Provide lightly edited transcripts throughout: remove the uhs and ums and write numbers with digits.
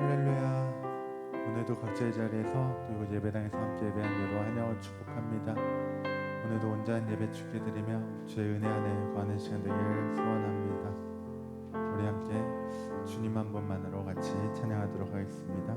할렐루야. 오늘도 각자의 자리에서 또 이곳 예배당에서 함께 예배한 여러분 환영을 축복합니다. 오늘도 온전한 예배 주께 드리며 주의 은혜 안에 거하는 시간 되기를 소원합니다. 우리 함께 주님 한 분만으로 같이 찬양하도록 하겠습니다.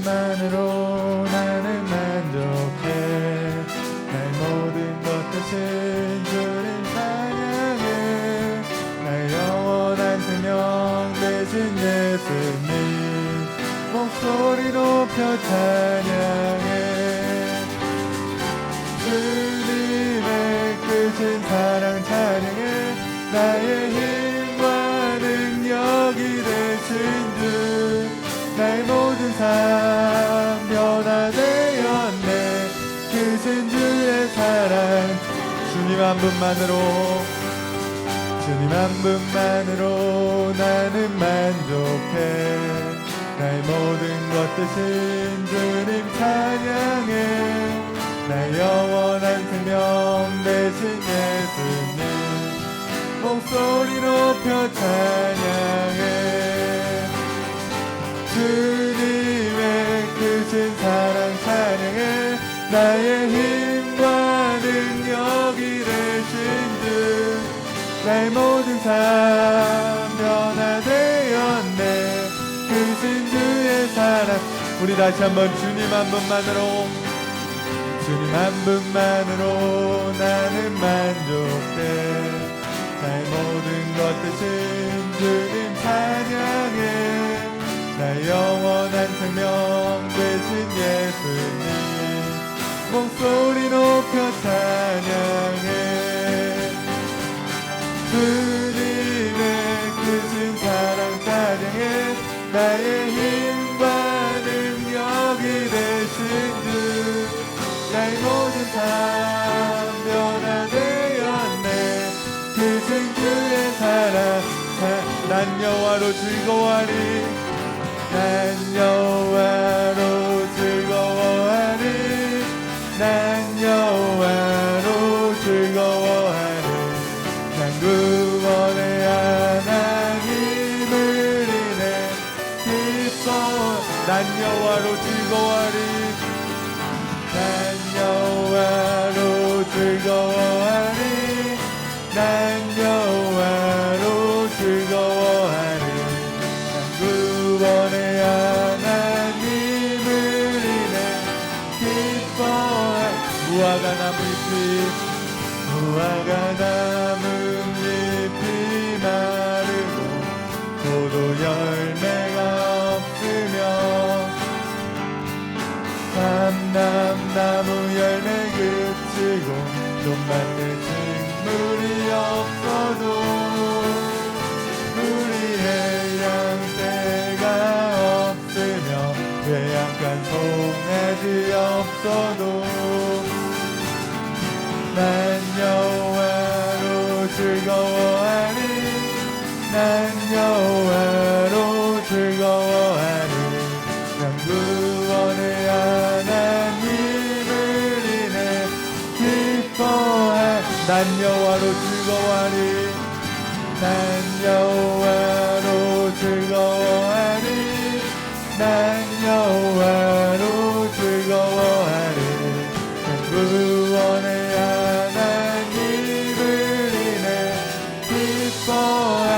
만으로 나는 만족해. 날 모든 것 대신 주님 찬양해. 날 영원한 생명 되신 예수님 목소리 높여 찬양해. 주님의 크신 사랑 찬양해. 나의 힘과 능력이 되신 주 나의 모든 삶 변화되었네. 크신 주의 사랑 주님 한 분만으로 나는 만족해. 나의 모든 것 대신 주님 찬양해. 나의 영원한 생명 되신 예수님 목소리 높여 찬양해. 주님의 크신 사랑 찬양해. 나의 힘과 능력이 되신 주 나의 모든 삶 변화되었네. 크신 주의 사랑 우리 다시 한번 주님 한 분만으로 나는 만족해. 나의 모든 것 대신 주님 찬양해. 나의 영원한 생명 되신 예수님 목소리 높여 찬양해. 주님의 크신 사랑 찬양해. 나의 힘과 능력이 되신 주 나의 모든 삶 변화되었네. 크신 주의 사랑 난 여호와로 즐거워하리. 난 여호와로 즐거워하리. 난 여호와로 즐거워하리. 난 구원의 하나님을 인해 기뻐. 난 여호와로 즐거워하리. 난 여호와로 즐거워하리. 난 여호와로 즐거워하리. 구원의 하나님을 인해 기뻐해. 무화과 나뭇잎이 마르고 포도 열매가 없으며 감람나무 열매 그치고 돈밭에 식물이 없어도 우리의 양떼가 없으며 외양간 송아지 없어도 난 여호와로 즐거워하리. 난 여호와로 즐거워하리. 난 구원의 하나님을 인해 기뻐해. 난 여호와로 즐거워하리. 난 여호와로 즐거워하리. 난 여호와로 즐거워하리. 난 구원의 하나님을 인해 기뻐하리라.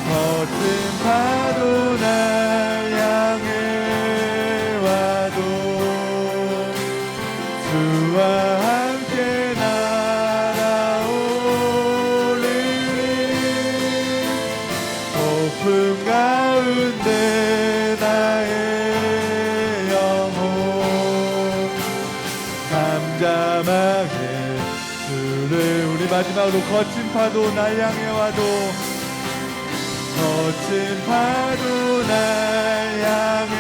거친 파도 날 향해 와도 주와 함께 날아오르리 폭풍 가운데 나의 영혼 잠잠하게 주를 우리 마지막으로 거친 파도 날 향해 와도 거친 파도 날 향해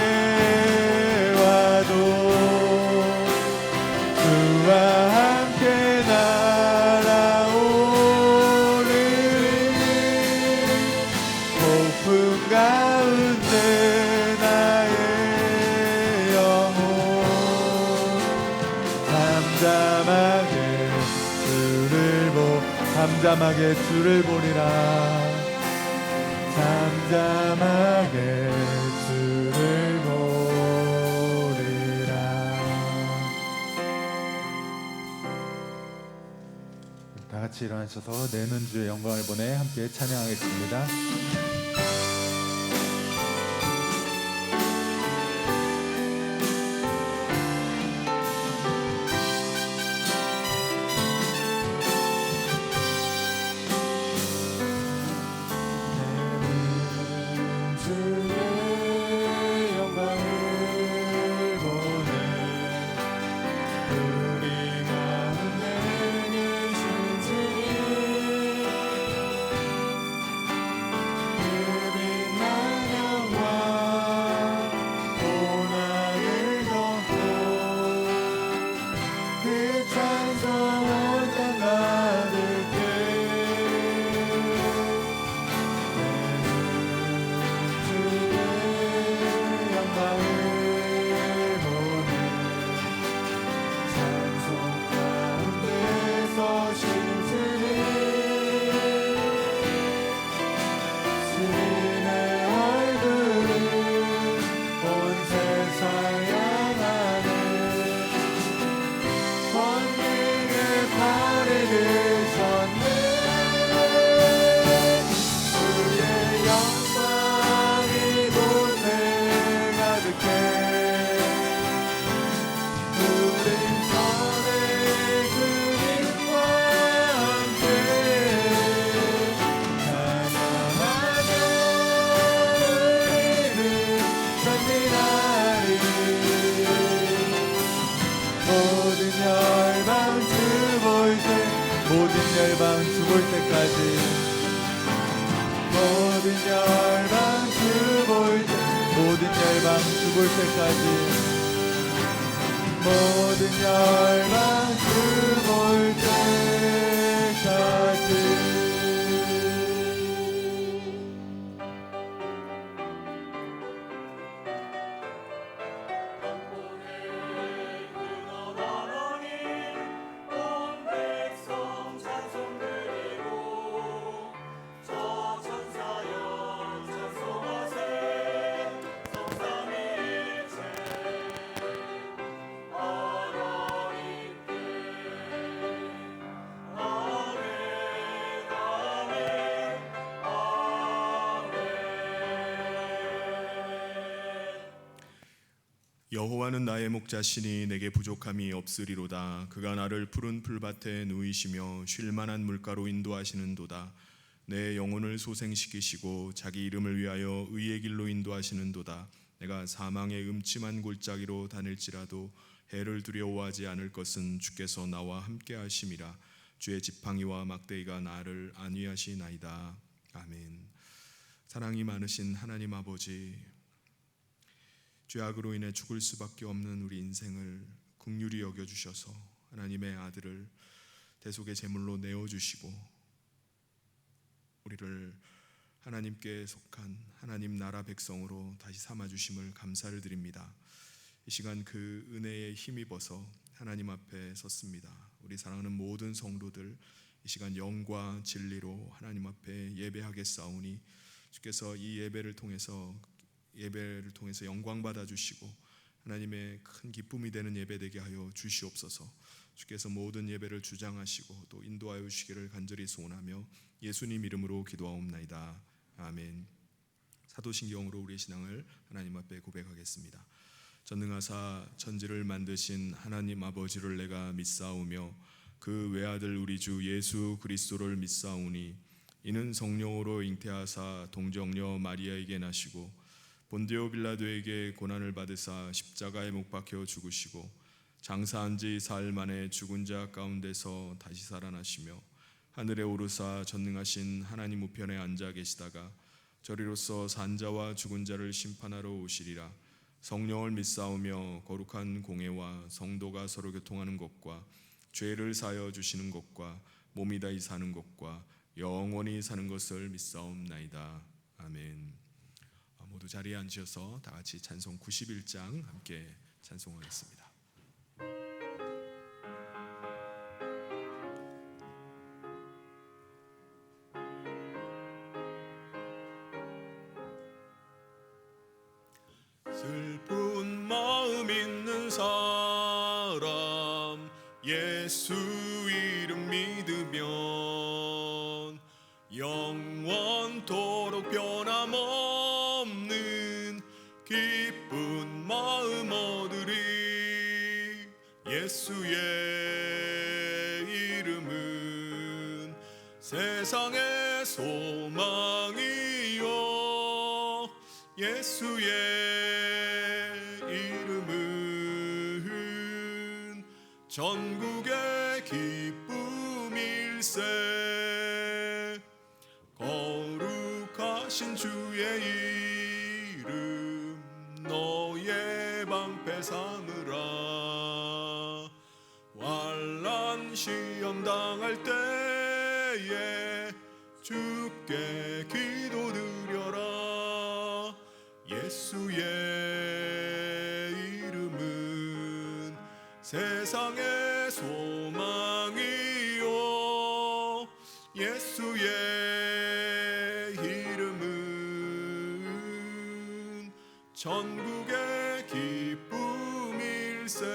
와도 주와 함께 날아오르리 폭풍 가운데 나의 영혼 잠잠하게 주를 보리라 잠잠하게 주를 보리라. 다 같이 일어나셔서 내는 주의 영광을 보내 함께 찬양하겠습니다. 열방 죽을 때까지 모든 열방 죽을 때까지 여호와는 나의 목자시니 내게 부족함이 없으리로다. 그가 나를 푸른 풀밭에 누이시며 쉴만한 물가로 인도하시는도다. 내 영혼을 소생시키시고 자기 이름을 위하여 의의 길로 인도하시는도다. 내가 사망의 음침한 골짜기로 다닐지라도 해를 두려워하지 않을 것은 주께서 나와 함께 하심이라. 주의 지팡이와 막대기가 나를 안위하시나이다. 아멘. 사랑이 많으신 하나님 아버지, 죄악으로 인해 죽을 수밖에 없는 우리 인생을 긍휼히 여겨주셔서 하나님의 아들을 대속의 제물로 내어주시고 우리를 하나님께 속한 하나님 나라 백성으로 다시 삼아주심을 감사를 드립니다. 이 시간 그 은혜에 힘입어서 하나님 앞에 섰습니다. 우리 사랑하는 모든 성도들 이 시간 영과 진리로 하나님 앞에 예배하겠사오니 주께서 이 예배를 통해서 영광 받아 주시고 하나님의 큰 기쁨이 되는 예배 되게 하여 주시옵소서. 주께서 모든 예배를 주장하시고 또 인도하여 주시기를 간절히 소원하며 예수님 이름으로 기도하옵나이다. 아멘. 사도신경으로 우리의 신앙을 하나님 앞에 고백하겠습니다. 전능하사 천지를 만드신 하나님 아버지를 내가 믿사오며 그 외아들 우리 주 예수 그리스도를 믿사오니 이는 성령으로 잉태하사 동정녀 마리아에게 나시고 본디오 빌라도에게 고난을 받으사 십자가에 못 박혀 죽으시고 장사한 지 사흘 만에 죽은 자 가운데서 다시 살아나시며 하늘에 오르사 전능하신 하나님 우편에 앉아 계시다가 저리로서 산자와 죽은 자를 심판하러 오시리라. 성령을 믿사오며 거룩한 공회와 성도가 서로 교통하는 것과 죄를 사하여 주시는 것과 몸이 다히 사는 것과 영원히 사는 것을 믿사옵나이다. 아멘. 모두 자리에 앉으셔서 다 같이 찬송 91장 함께 찬송하겠습니다. 슬픈 마음 있는 사람 예수 이름 믿으면 영원토록 변함없는 기쁜 마음 얻으리. 예수의 이름은 세상의 소망이요 예수의 이름은 전국의 기쁨일세. 거룩하신 주의 이름 너의 방패 삼으라. 환난 시험 당할 때에 주께 기도드려라. 예수의 이름은 세상의 소망이요 예수의 이름은 전국의 기쁨일세.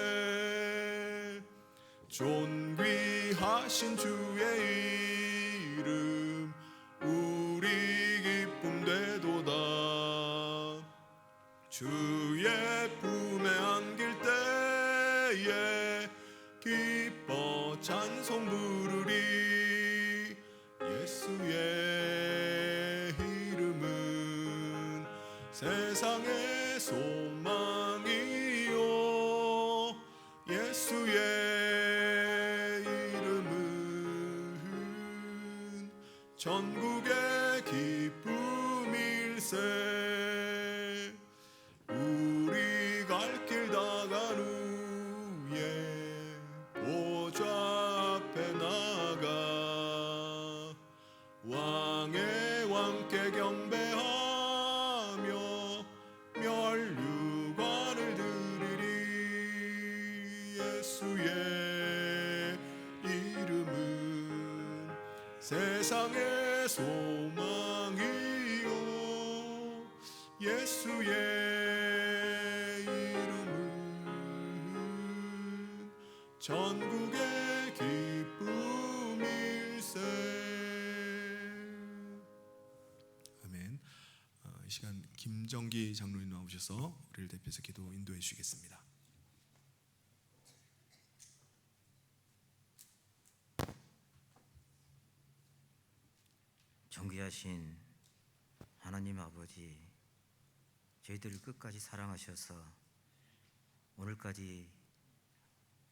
존귀하신 주의 이름 우리 기쁨 되도다. 주의 품에 안길 때에 기뻐 찬송 부르리. 예수의 이름은 세상의 소망이요 예수의 이름은 전국의 기쁨일세. 세상의 소망이요 예수의 이름은 전국의 기쁨일세. 아멘. 이 시간 김정기 장로님 나오셔서 우리를 대표해서 기도 인도해 주시겠습니다. 존귀하신 하나님 아버지, 저희들을 끝까지 사랑하셔서 오늘까지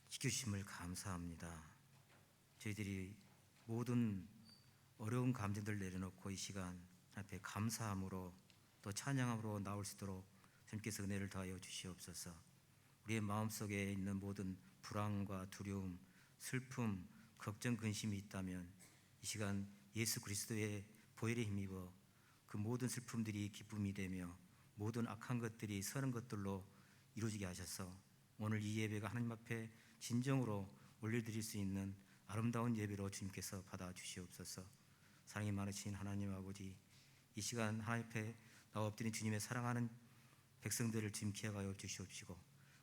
지켜주심을 감사합니다. 저희들이 모든 어려운 감정들 내려놓고 이 시간 앞에 감사함으로 또 찬양함으로 나올 수 있도록 주님께서 은혜를 더하여 주시옵소서. 우리의 마음속에 있는 모든 불안과 두려움, 슬픔, 걱정, 근심이 있다면 이 시간 예수 그리스도의 보혈에 힘입어 그 모든 슬픔들이 기쁨이 되며 모든 악한 것들이 선한 것들로 이루어지게 하셔서 오늘 이 예배가 하나님 앞에 진정으로 올려드릴 수 있는 아름다운 예배로 주님께서 받아주시옵소서. 사랑이 많으신 하나님 아버지, 이 시간 하나님 앞에 나와 엎드린 주님의 사랑하는 백성들을 주님 기억하여 주시옵시고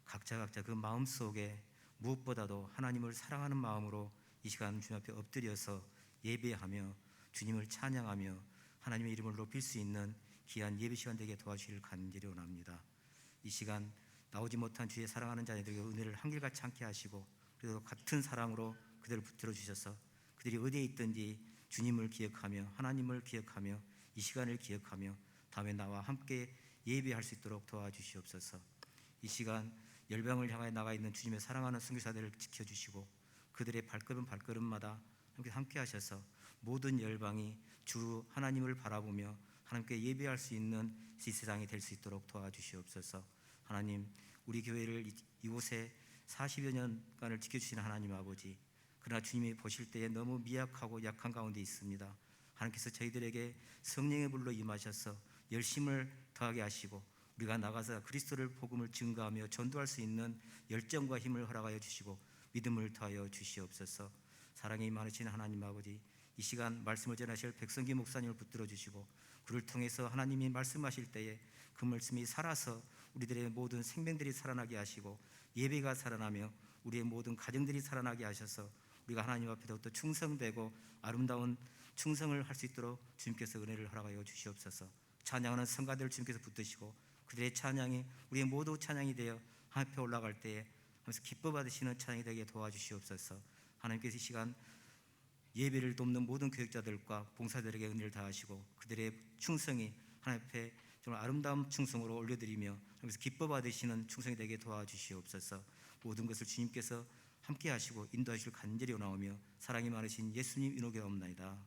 각자 그 마음속에 무엇보다도 하나님을 사랑하는 마음으로 이 시간 주님 앞에 엎드려서 예배하며 주님을 찬양하며 하나님의 이름을 높일 수 있는 귀한 예배 시간 되게 도와주시길 간절히 원합니다. 이 시간 나오지 못한 주의 사랑하는 자녀들에게 은혜를 한결같이 함께 하시고 그래도 같은 사랑으로 그들을 붙들어 주셔서 그들이 어디에 있든지 주님을 기억하며 하나님을 기억하며 이 시간을 기억하며 다음에 나와 함께 예배할 수 있도록 도와주시옵소서. 이 시간 열방을 향하여 나가 있는 주님의 사랑하는 선교사들을 지켜주시고 그들의 발걸음마다 함께 하셔서 모든 열방이 주 하나님을 바라보며 하나님께 예배할 수 있는 이 세상이 될 수 있도록 도와주시옵소서. 하나님, 우리 교회를 이곳에 40여 년간을 지켜주시는 하나님 아버지, 그러나 주님이 보실 때에 너무 미약하고 약한 가운데 있습니다. 하나님께서 저희들에게 성령의 불로 임하셔서 열심을 더하게 하시고 우리가 나가서 그리스도를 복음을 증거하며 전도할 수 있는 열정과 힘을 허락하여 주시고 믿음을 더하여 주시옵소서. 사랑이 많으신 하나님 아버지, 이 시간 말씀을 전하실 백성기 목사님을 붙들어 주시고 그를 통해서 하나님이 말씀하실 때에 그 말씀이 살아서 우리들의 모든 생명들이 살아나게 하시고 예배가 살아나며 우리의 모든 가정들이 살아나게 하셔서 우리가 하나님 앞에 더욱더 충성되고 아름다운 충성을 할 수 있도록 주님께서 은혜를 허락하여 주시옵소서. 찬양하는 성가들을 주님께서 붙드시고 그들의 찬양이 우리의 모두 찬양이 되어 하나님 앞에 올라갈 때에 하면서 기뻐 받으시는 찬양이 되게 도와주시옵소서. 하나님께서 이 시간 예배를 돕는 모든 교육자들과 봉사들에게 은혜를 다하시고 그들의 충성이 하나님 앞에 정말 아름다운 충성으로 올려드리며 하면서 기뻐 받으시는 충성이 되게 도와주시옵소서. 모든 것을 주님께서 함께 하시고 인도하실 간절히 원하오며 사랑이 많으신 예수님 이름으로 기도합나이다.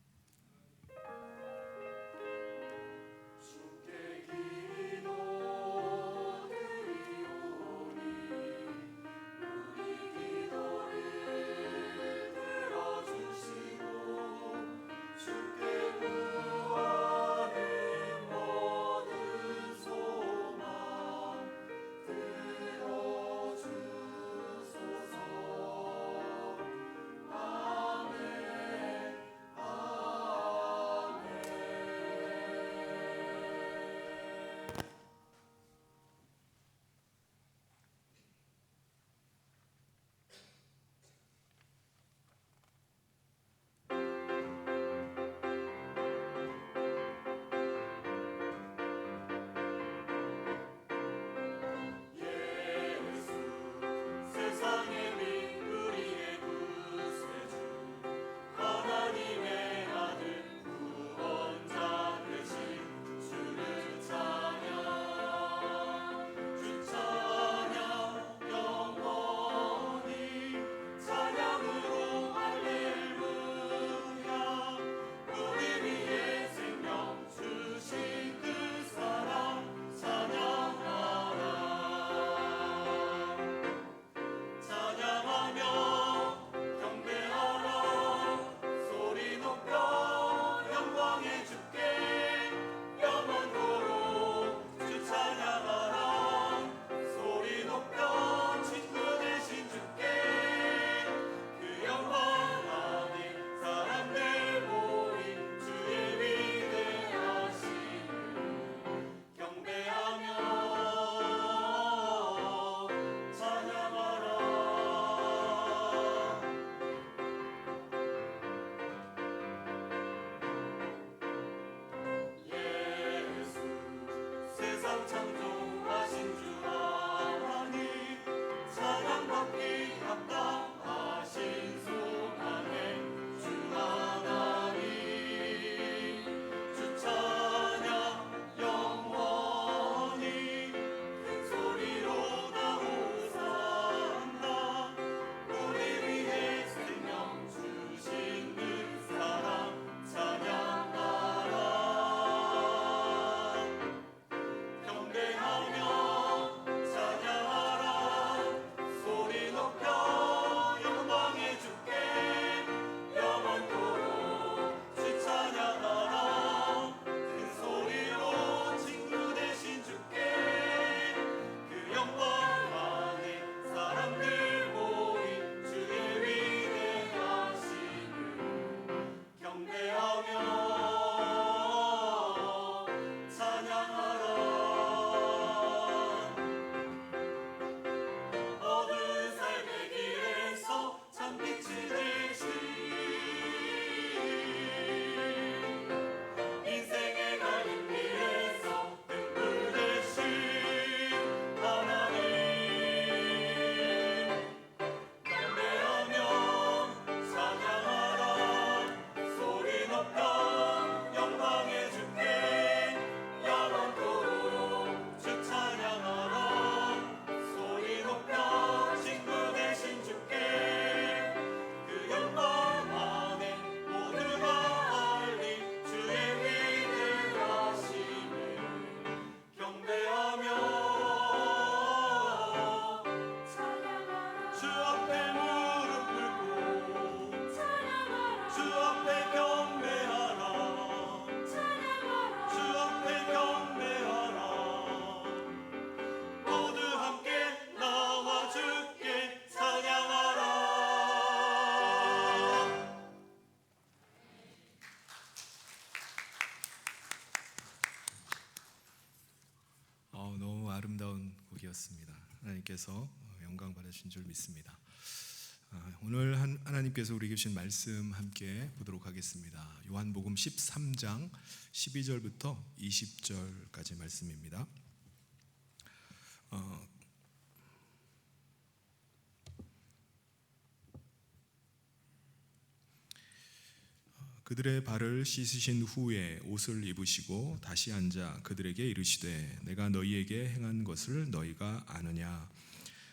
되었습니다. 하나님께서 영광 받으신 줄 믿습니다. 오늘 하나님께서 우리에게 주신 말씀 함께 보도록 하겠습니다. 요한복음 13장 12절부터 20절까지 말씀입니다. 그들의 발을 씻으신 후에 옷을 입으시고 다시 앉아 그들에게 이르시되 내가 너희에게 행한 것을 너희가 아느냐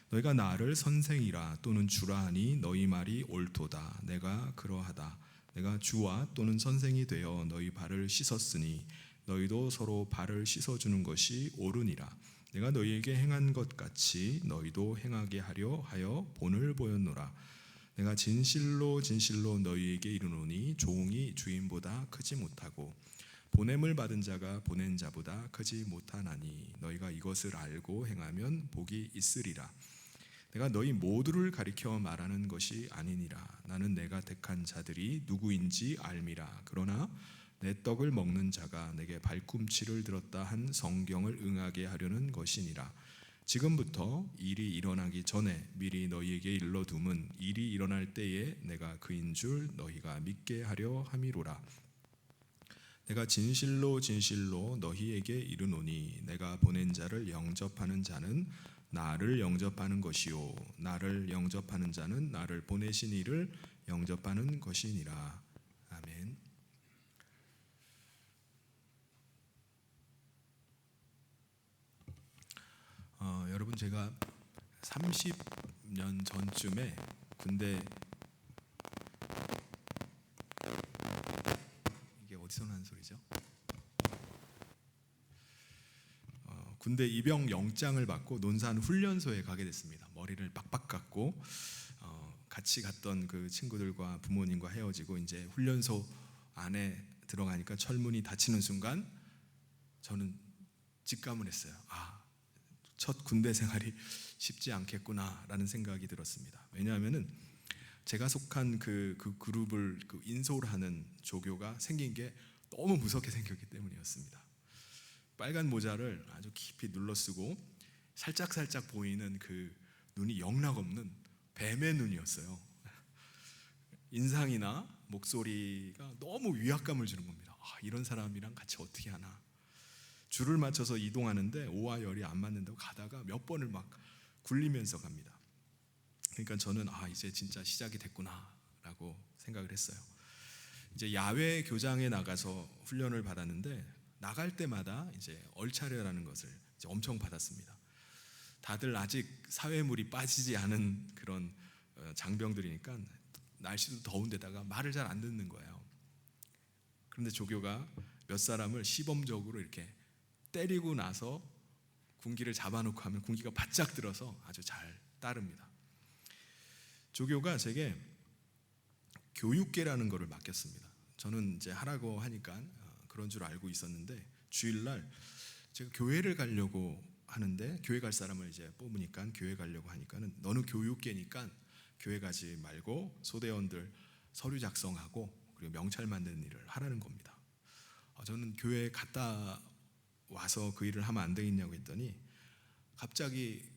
너희가 나를 선생이라 또는 주라 하니 너희 말이 옳도다. 내가 그러하다. 내가 주와 또는 선생이 되어 너희 발을 씻었으니 너희도 서로 발을 씻어주는 것이 옳으니라. 내가 너희에게 행한 것 같이 너희도 행하게 하려 하여 본을 보였노라. 내가 진실로 진실로 너희에게 이르노니 종이 주인보다 크지 못하고 보냄을 받은 자가 보낸 자보다 크지 못하나니 너희가 이것을 알고 행하면 복이 있으리라. 내가 너희 모두를 가리켜 말하는 것이 아니니라. 나는 내가 택한 자들이 누구인지 알미라. 그러나 내 떡을 먹는 자가 내게 발꿈치를 들었다 한 성경을 응하게 하려는 것이니라. 지금부터 일이 일어나기 전에 미리 너희에게 일러둠은 일이 일어날 때에 내가 그인 줄 너희가 믿게 하려 함이로라. 내가 진실로 진실로 너희에게 이르노니 내가 보낸 자를 영접하는 자는 나를 영접하는 것이요 나를 영접하는 자는 나를 보내신 이를 영접하는 것이니라. 아멘. 여러분 제가 30년 전쯤에 군대 이게 어디서 나는 소리죠? 군대 입영 영장을 받고 논산 훈련소에 가게 됐습니다. 머리를 빡빡 깎고 같이 갔던 그 친구들과 부모님과 헤어지고 이제 훈련소 안에 들어가니까 철문이 닫히는 순간 저는 직감을 했어요. 첫 군대 생활이 쉽지 않겠구나라는 생각이 들었습니다. 왜냐하면은 제가 속한 그 그룹을 인솔하는 조교가 생긴 게 너무 무섭게 생겼기 때문이었습니다. 빨간 모자를 아주 깊이 눌러 쓰고 살짝 보이는 그 눈이 영락없는 뱀의 눈이었어요. 인상이나 목소리가 너무 위압감을 주는 겁니다. 이런 사람이랑 같이 어떻게 하나. 줄을 맞춰서 이동하는데 오와 열이 안 맞는다고 가다가 몇 번을 막 굴리면서 갑니다. 그러니까 저는 이제 진짜 시작이 됐구나라고 생각을 했어요. 이제 야외 교장에 나가서 훈련을 받았는데 나갈 때마다 이제 얼차려라는 것을 이제 엄청 받았습니다. 다들 아직 사회물이 빠지지 않은 그런 장병들이니까 날씨도 더운데다가 말을 잘 안 듣는 거예요. 그런데 조교가 몇 사람을 시범적으로 이렇게 때리고 나서 군기를 잡아놓고 하면 군기가 바짝 들어서 아주 잘 따릅니다. 조교가 제게 교육계라는 것을 맡겼습니다. 저는 이제 하라고 하니까 그런 줄 알고 있었는데 주일날 제가 교회를 가려고 하는데 교회 갈 사람을 이제 뽑으니까 교회 가려고 하니까는 너는 교육계니까 교회 가지 말고 소대원들 서류 작성하고 그리고 명찰 만드는 일을 하라는 겁니다. 저는 교회에 갔다 와서 그 일을 하면 안 되겠냐고 했더니 갑자기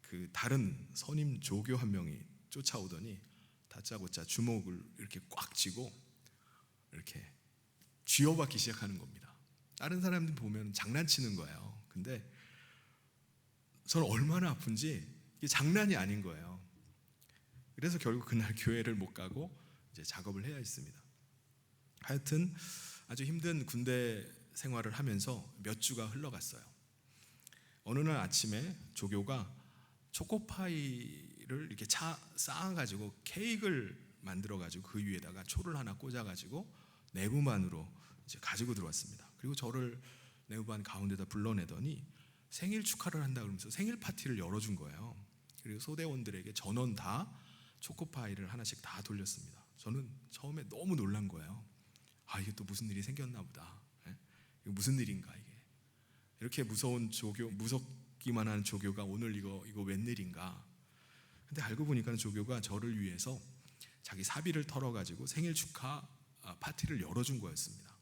그 다른 선임 조교 한 명이 쫓아오더니 다짜고짜 주먹을 이렇게 꽉 쥐고 이렇게 쥐어받기 시작하는 겁니다. 다른 사람들 보면 장난치는 거예요. 근데 저는 얼마나 아픈지 이게 장난이 아닌 거예요. 그래서 결국 그날 교회를 못 가고 이제 작업을 해야 했습니다. 하여튼 아주 힘든 군대 생활을 하면서 몇 주가 흘러갔어요. 어느 날 아침에 조교가 초코파이를 이렇게 쌓아가지고 케이크를 만들어가지고 그 위에다가 초를 하나 꽂아가지고 내부반으로 이제 가지고 들어왔습니다. 그리고 저를 내부반 가운데다 불러내더니 생일 축하를 한다 그러면서 생일 파티를 열어준 거예요. 그리고 소대원들에게 전원 다 초코파이를 하나씩 다 돌렸습니다. 저는 처음에 너무 놀란 거예요. 이게 또 무슨 일이 생겼나 보다. 이거 무슨 일인가 이게. 이렇게 무서운 조교, 무섭기만 한 조교가 오늘 이거 웬일인가. 근데 알고 보니까 조교가 저를 위해서 자기 사비를 털어가지고 생일 축하 파티를 열어준 거였습니다.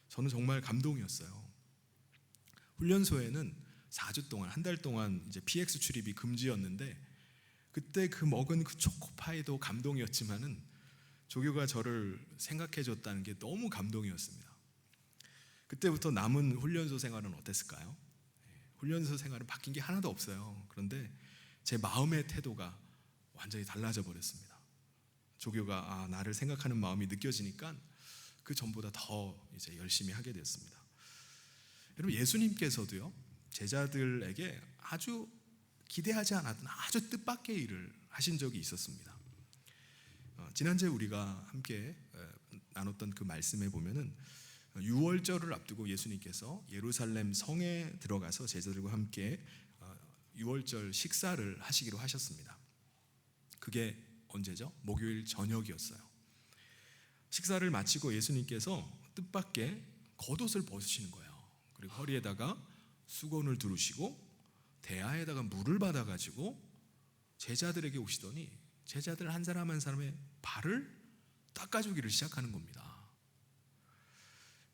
저는 정말 감동이었어요. 훈련소에는 4주 동안, 한 달 동안 이제 PX 출입이 금지였는데, 그때 그 먹은 그 초코파이도 감동이었지만은 조교가 저를 생각해 줬다는 게 너무 감동이었습니다. 그때부터 남은 훈련소 생활은 어땠을까요? 훈련소 생활은 바뀐 게 하나도 없어요. 그런데 제 마음의 태도가 완전히 달라져 버렸습니다. 조교가 나를 생각하는 마음이 느껴지니까 그 전보다 더 이제 열심히 하게 되었습니다. 여러분, 예수님께서도요, 제자들에게 아주 기대하지 않았던 아주 뜻밖의 일을 하신 적이 있었습니다. 지난주에 우리가 함께 나눴던 그 말씀에 보면은 유월절을 앞두고 예수님께서 예루살렘 성에 들어가서 제자들과 함께 유월절 식사를 하시기로 하셨습니다. 그게 언제죠? 목요일 저녁이었어요. 식사를 마치고 예수님께서 뜻밖의 겉옷을 벗으시는 거예요. 그리고 허리에다가 수건을 두르시고 대야에다가 물을 받아가지고 제자들에게 오시더니 제자들 한 사람 한 사람의 발을 닦아주기를 시작하는 겁니다.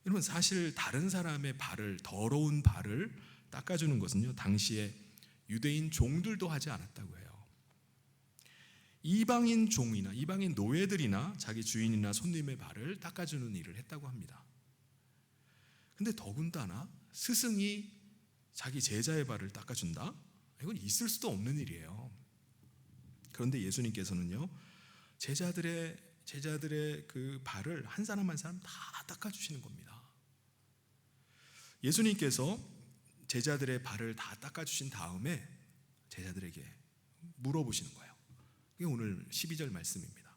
여러분, 사실 다른 사람의 발을, 더러운 발을 닦아주는 것은요, 당시에 유대인 종들도 하지 않았다고 해요. 이방인 종이나 이방인 노예들이나 자기 주인이나 손님의 발을 닦아주는 일을 했다고 합니다. 근데 더군다나 스승이 자기 제자의 발을 닦아준다? 이건 있을 수도 없는 일이에요. 그런데 예수님께서는요, 제자들의 그 발을 한 사람 한 사람 다 닦아주시는 겁니다. 예수님께서 제자들의 발을 다 닦아주신 다음에 제자들에게 물어보시는 거예요. 이게 오늘 12절 말씀입니다.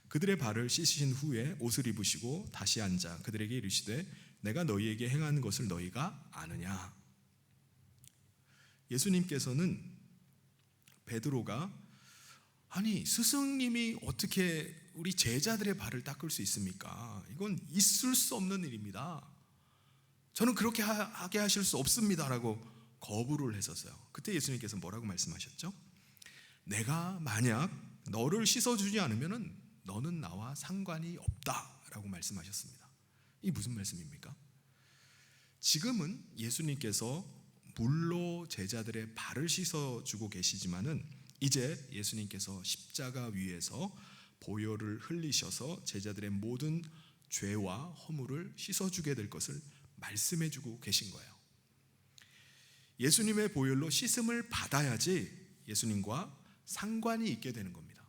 그들의 발을 씻으신 후에 옷을 입으시고 다시 앉아 그들에게 이르시되 내가 너희에게 행한 것을 너희가 아느냐. 예수님께서는 베드로가 아니 스승님이 어떻게 우리 제자들의 발을 닦을 수 있습니까? 이건 있을 수 없는 일입니다. 저는 그렇게 하게 하실 수 없습니다라고 거부를 했었어요. 그때 예수님께서 뭐라고 말씀하셨죠? 내가 만약 너를 씻어주지 않으면 너는 나와 상관이 없다라고 말씀하셨습니다. 이게 무슨 말씀입니까? 지금은 예수님께서 물로 제자들의 발을 씻어주고 계시지만은 이제 예수님께서 십자가 위에서 보혈을 흘리셔서 제자들의 모든 죄와 허물을 씻어주게 될 것을 말씀해주고 계신 거예요. 예수님의 보혈로 씻음을 받아야지 예수님과 상관이 있게 되는 겁니다.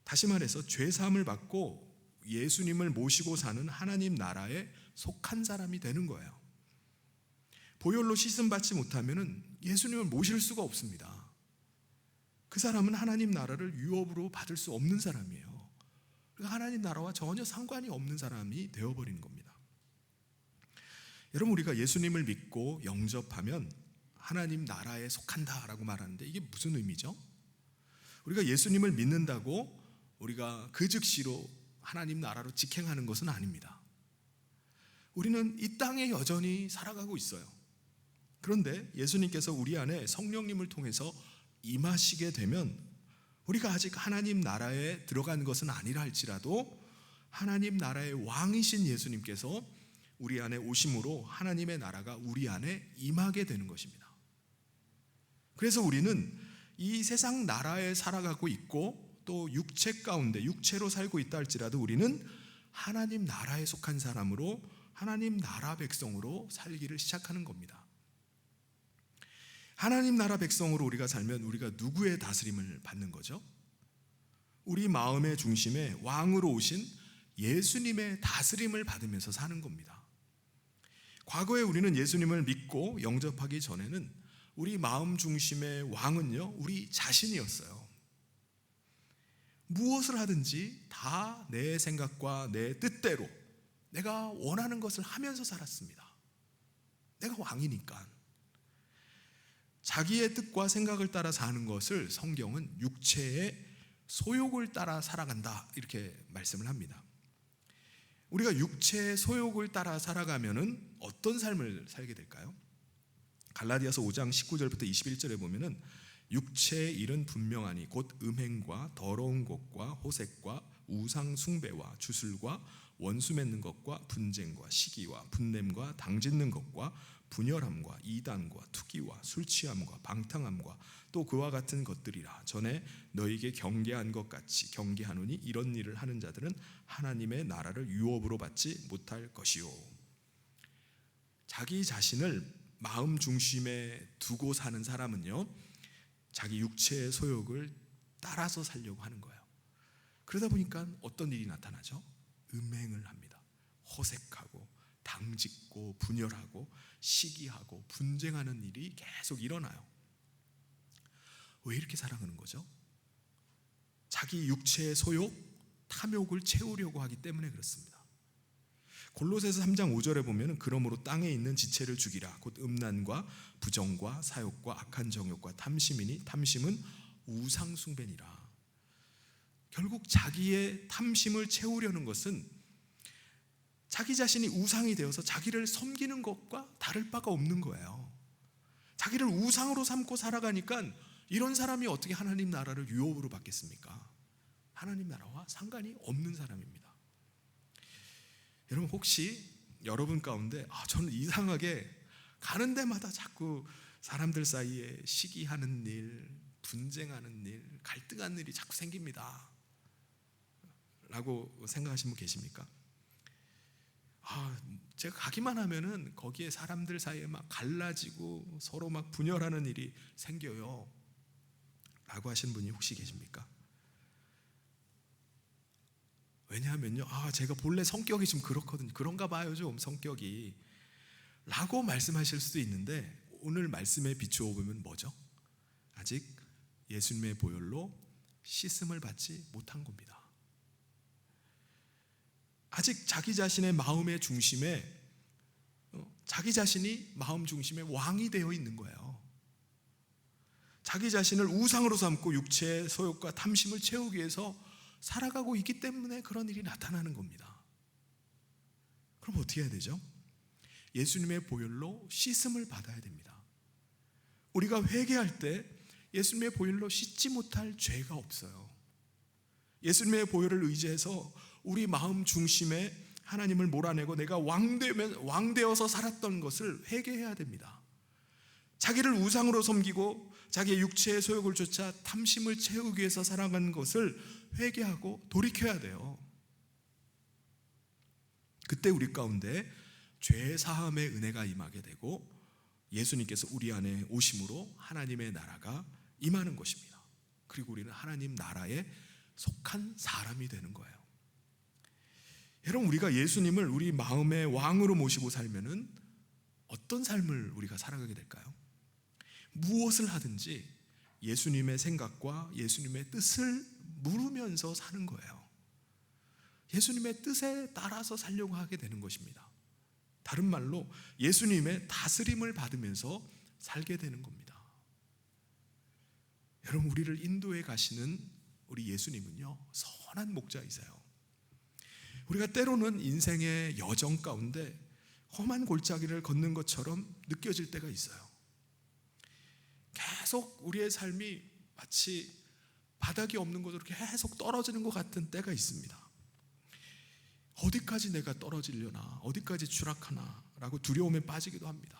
다시 말해서 죄 사함을 받고 예수님을 모시고 사는 하나님 나라에 속한 사람이 되는 거예요. 보혈로 씻음 받지 못하면 예수님을 모실 수가 없습니다. 그 사람은 하나님 나라를 유업으로 받을 수 없는 사람이에요. 그러니까 하나님 나라와 전혀 상관이 없는 사람이 되어버리는 겁니다. 여러분, 우리가 예수님을 믿고 영접하면 하나님 나라에 속한다라고 말하는데 이게 무슨 의미죠? 우리가 예수님을 믿는다고 우리가 그 즉시로 하나님 나라로 직행하는 것은 아닙니다. 우리는 이 땅에 여전히 살아가고 있어요. 그런데 예수님께서 우리 안에 성령님을 통해서 임하시게 되면 우리가 아직 하나님 나라에 들어간 것은 아니라 할지라도 하나님 나라의 왕이신 예수님께서 우리 안에 오심으로 하나님의 나라가 우리 안에 임하게 되는 것입니다. 그래서 우리는 이 세상 나라에 살아가고 있고 또 육체 가운데 육체로 살고 있다 할지라도 우리는 하나님 나라에 속한 사람으로 하나님 나라 백성으로 살기를 시작하는 겁니다. 하나님 나라 백성으로 우리가 살면 우리가 누구의 다스림을 받는 거죠? 우리 마음의 중심에 왕으로 오신 예수님의 다스림을 받으면서 사는 겁니다. 과거에 우리는 예수님을 믿고 영접하기 전에는 우리 마음 중심의 왕은요, 우리 자신이었어요. 무엇을 하든지 다 내 생각과 내 뜻대로 내가 원하는 것을 하면서 살았습니다. 내가 왕이니까. 자기의 뜻과 생각을 따라 사는 것을 성경은 육체의 소욕을 따라 살아간다 이렇게 말씀을 합니다. 우리가 육체의 소욕을 따라 살아가면은 어떤 삶을 살게 될까요? 갈라디아서 5장 19절부터 21절에 보면은 육체의 일은 분명하니 곧 음행과 더러운 것과 호색과 우상 숭배와 주술과 원수 맺는 것과 분쟁과 시기와 분냄과 당짓는 것과 분열함과 이단과 투기와 술취함과 방탕함과 또 그와 같은 것들이라. 전에 너희에게 경계한 것 같이 경계하노니 이런 일을 하는 자들은 하나님의 나라를 유업으로 받지 못할 것이요. 자기 자신을 마음 중심에 두고 사는 사람은요, 자기 육체의 소욕을 따라서 살려고 하는 거예요. 그러다 보니까 어떤 일이 나타나죠? 음행을 합니다. 허색하고 당짓고 분열하고 시기하고 분쟁하는 일이 계속 일어나요. 왜 이렇게 살아가는 거죠? 자기 육체의 소욕, 탐욕을 채우려고 하기 때문에 그렇습니다. 골로새서 3장 5절에 보면 그러므로 땅에 있는 지체를 죽이라. 곧 음란과 부정과 사욕과 악한 정욕과 탐심이니 탐심은 우상 숭배니라. 결국 자기의 탐심을 채우려는 것은 자기 자신이 우상이 되어서 자기를 섬기는 것과 다를 바가 없는 거예요. 자기를 우상으로 삼고 살아가니까 이런 사람이 어떻게 하나님 나라를 유업으로 받겠습니까? 하나님 나라와 상관이 없는 사람입니다. 여러분, 혹시 여러분 가운데 저는 이상하게 가는 데마다 자꾸 사람들 사이에 시기하는 일, 분쟁하는 일, 갈등하는 일이 자꾸 생깁니다 라고 생각하시는 분 계십니까? 제가 가기만 하면은 거기에 사람들 사이에 막 갈라지고 서로 막 분열하는 일이 생겨요 라고 하시는 분이 혹시 계십니까? 왜냐하면요, 제가 본래 성격이 좀 그렇거든요, 그런가 봐요 좀 성격이 라고 말씀하실 수도 있는데, 오늘 말씀에 비추어 보면 뭐죠? 아직 예수님의 보혈로 씻음을 받지 못한 겁니다. 아직 자기 자신의 마음의 중심에, 자기 자신이 마음 중심에 왕이 되어 있는 거예요. 자기 자신을 우상으로 삼고 육체의 소욕과 탐심을 채우기 위해서 살아가고 있기 때문에 그런 일이 나타나는 겁니다. 그럼 어떻게 해야 되죠? 예수님의 보혈로 씻음을 받아야 됩니다. 우리가 회개할 때 예수님의 보혈로 씻지 못할 죄가 없어요. 예수님의 보혈을 의지해서 우리 마음 중심에 하나님을 몰아내고 내가 왕되어서 살았던 것을 회개해야 됩니다. 자기를 우상으로 섬기고 자기의 육체의 소욕을 쫓아 탐심을 채우기 위해서 살아간 것을 회개하고 돌이켜야 돼요. 그때 우리 가운데 죄 사함의 은혜가 임하게 되고 예수님께서 우리 안에 오심으로 하나님의 나라가 임하는 것입니다. 그리고 우리는 하나님 나라에 속한 사람이 되는 거예요. 여러분, 우리가 예수님을 우리 마음의 왕으로 모시고 살면은 어떤 삶을 우리가 살아가게 될까요? 무엇을 하든지 예수님의 생각과 예수님의 뜻을 물으면서 사는 거예요. 예수님의 뜻에 따라서 살려고 하게 되는 것입니다. 다른 말로 예수님의 다스림을 받으면서 살게 되는 겁니다. 여러분, 우리를 인도해 가시는 우리 예수님은요, 선한 목자이세요. 우리가 때로는 인생의 여정 가운데 험한 골짜기를 걷는 것처럼 느껴질 때가 있어요. 계속 우리의 삶이 마치 바닥이 없는 곳으로 계속 떨어지는 것 같은 때가 있습니다. 어디까지 내가 떨어지려나, 어디까지 추락하나 라고 두려움에 빠지기도 합니다.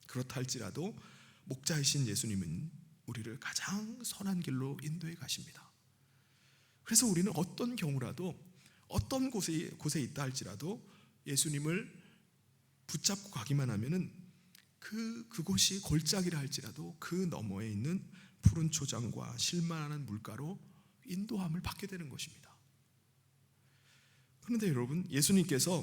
그렇다 할지라도 목자이신 예수님은 우리를 가장 선한 길로 인도해 가십니다. 그래서 우리는 어떤 경우라도, 어떤 곳에 있다 할지라도 예수님을 붙잡고 가기만 하면은 그곳이 골짜기라 할지라도 그 너머에 있는 푸른 초장과 실만한 물가로 인도함을 받게 되는 것입니다. 그런데 여러분, 예수님께서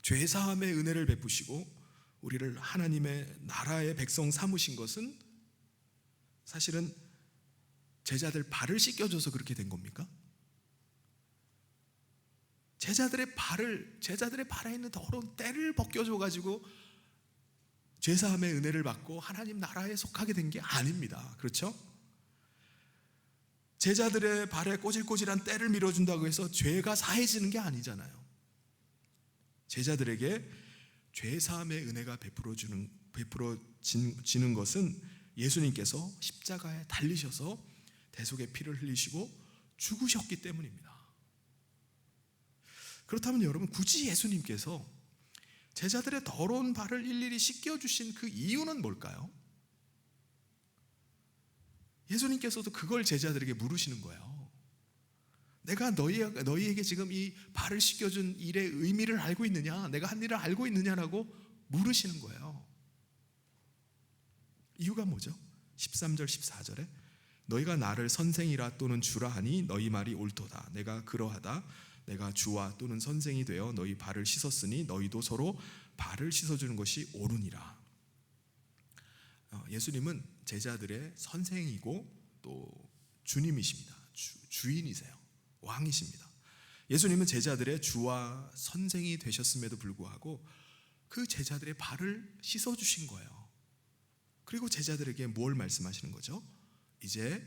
죄사함의 은혜를 베푸시고 우리를 하나님의 나라의 백성 삼으신 것은 사실은 제자들 발을 씻겨줘서 그렇게 된 겁니까? 제자들의 발에 있는 더러운 때를 벗겨줘가지고 죄사함의 은혜를 받고 하나님 나라에 속하게 된 게 아닙니다. 그렇죠? 제자들의 발에 꼬질꼬질한 때를 밀어준다고 해서 죄가 사해지는 게 아니잖아요. 제자들에게 죄사함의 은혜가 베풀어지는 것은 예수님께서 십자가에 달리셔서 대속의 피를 흘리시고 죽으셨기 때문입니다. 그렇다면 여러분, 굳이 예수님께서 제자들의 더러운 발을 일일이 씻겨주신 그 이유는 뭘까요? 예수님께서도 그걸 제자들에게 물으시는 거예요. 내가 너희에게 지금 이 발을 씻겨준 일의 의미를 알고 있느냐? 내가 한 일을 알고 있느냐라고 물으시는 거예요. 이유가 뭐죠? 13절 14절에 너희가 나를 선생이라 또는 주라 하니 너희 말이 옳도다. 내가 그러하다. 내가 주와 또는 선생이 되어 너희 발을 씻었으니 너희도 서로 발을 씻어주는 것이 옳으니라. 예수님은 제자들의 선생이고 또 주님이십니다. 주인이세요. 왕이십니다. 예수님은 제자들의 주와 선생이 되셨음에도 불구하고 그 제자들의 발을 씻어주신 거예요. 그리고 제자들에게 뭘 말씀하시는 거죠? 이제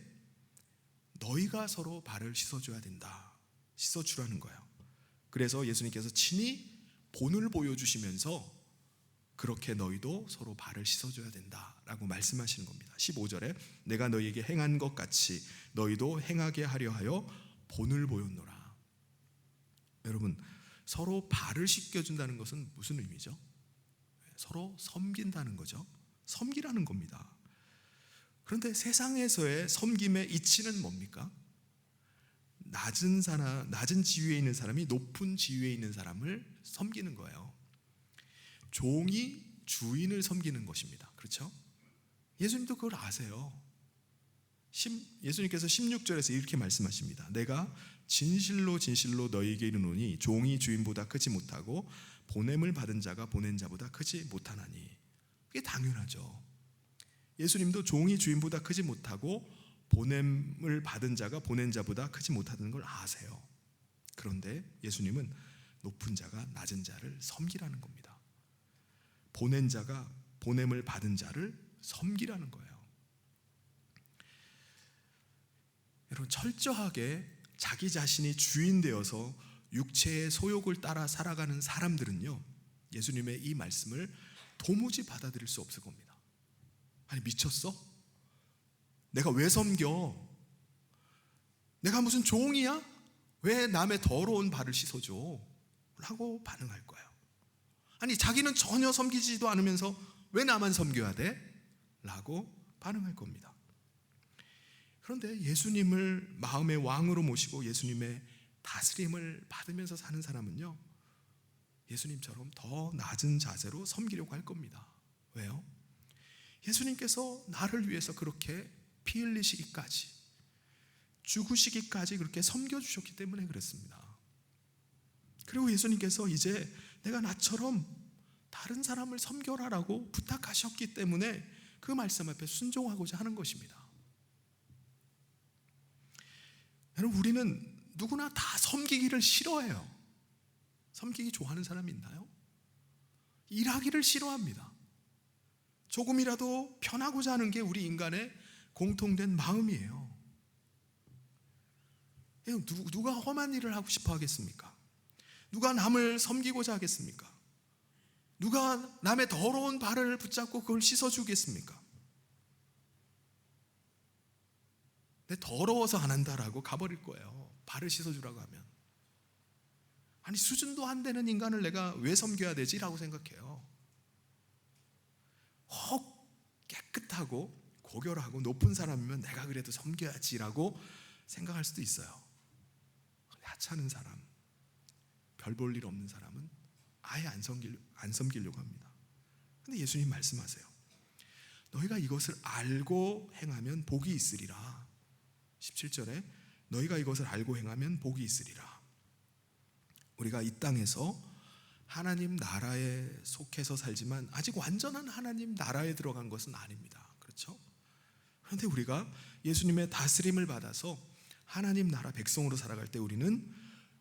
너희가 서로 발을 씻어줘야 된다. 씻어주라는 거예요. 그래서 예수님께서 친히 본을 보여주시면서 그렇게 너희도 서로 발을 씻어줘야 된다라고 말씀하시는 겁니다. 15절에 내가 너희에게 행한 것 같이 너희도 행하게 하려 하여 본을 보였노라. 여러분, 서로 발을 씻겨준다는 것은 무슨 의미죠? 서로 섬긴다는 거죠. 섬기라는 겁니다. 그런데 세상에서의 섬김의 이치는 뭡니까? 낮은 지위에 있는 사람이 높은 지위에 있는 사람을 섬기는 거예요. 종이 주인을 섬기는 것입니다. 그렇죠? 예수님도 그걸 아세요. 예수님께서 16절에서 이렇게 말씀하십니다. 내가 진실로 진실로 너희에게 이르노니 종이 주인보다 크지 못하고 보냄을 받은 자가 보낸 자보다 크지 못하나니. 그게 당연하죠. 예수님도 종이 주인보다 크지 못하고 보냄을 받은 자가 보낸 자보다 크지 못하는 걸 아세요. 그런데 예수님은 높은 자가 낮은 자를 섬기라는 겁니다. 보낸 자가 보냄을 받은 자를 섬기라는 거예요. 여러분, 철저하게 자기 자신이 주인 되어서 육체의 소욕을 따라 살아가는 사람들은요, 예수님의 이 말씀을 도무지 받아들일 수 없을 겁니다. 아니, 미쳤어? 내가 왜 섬겨? 내가 무슨 종이야? 왜 남의 더러운 발을 씻어줘? 라고 반응할 거예요. 아니, 자기는 전혀 섬기지도 않으면서 왜 나만 섬겨야 돼? 라고 반응할 겁니다. 그런데 예수님을 마음의 왕으로 모시고 예수님의 다스림을 받으면서 사는 사람은요, 예수님처럼 더 낮은 자세로 섬기려고 할 겁니다. 왜요? 예수님께서 나를 위해서 그렇게 피 흘리시기까지, 죽으시기까지 그렇게 섬겨주셨기 때문에 그랬습니다. 그리고 예수님께서 이제 내가 나처럼 다른 사람을 섬겨라라고 부탁하셨기 때문에 그 말씀 앞에 순종하고자 하는 것입니다. 여러분, 우리는 누구나 다 섬기기를 싫어해요. 섬기기 좋아하는 사람이 있나요? 일하기를 싫어합니다. 조금이라도 편하고자 하는 게 우리 인간의 공통된 마음이에요. 누가 험한 일을 하고 싶어 하겠습니까? 누가 남을 섬기고자 하겠습니까? 누가 남의 더러운 발을 붙잡고 그걸 씻어주겠습니까? 내 더러워서 안 한다라고 가버릴 거예요. 발을 씻어주라고 하면. 아니, 수준도 안 되는 인간을 내가 왜 섬겨야 되지라고 생각해요. 깨끗하고 고결하고 높은 사람이면 내가 그래도 섬겨야지라고 생각할 수도 있어요. 하찮은 사람, 별 볼 일 없는 사람은 아예 안 섬기려고 합니다. 근데 예수님 말씀하세요. 너희가 이것을 알고 행하면 복이 있으리라. 17절에 너희가 이것을 알고 행하면 복이 있으리라. 우리가 이 땅에서 하나님 나라에 속해서 살지만 아직 완전한 하나님 나라에 들어간 것은 아닙니다. 그렇죠? 그런데 우리가 예수님의 다스림을 받아서 하나님 나라 백성으로 살아갈 때 우리는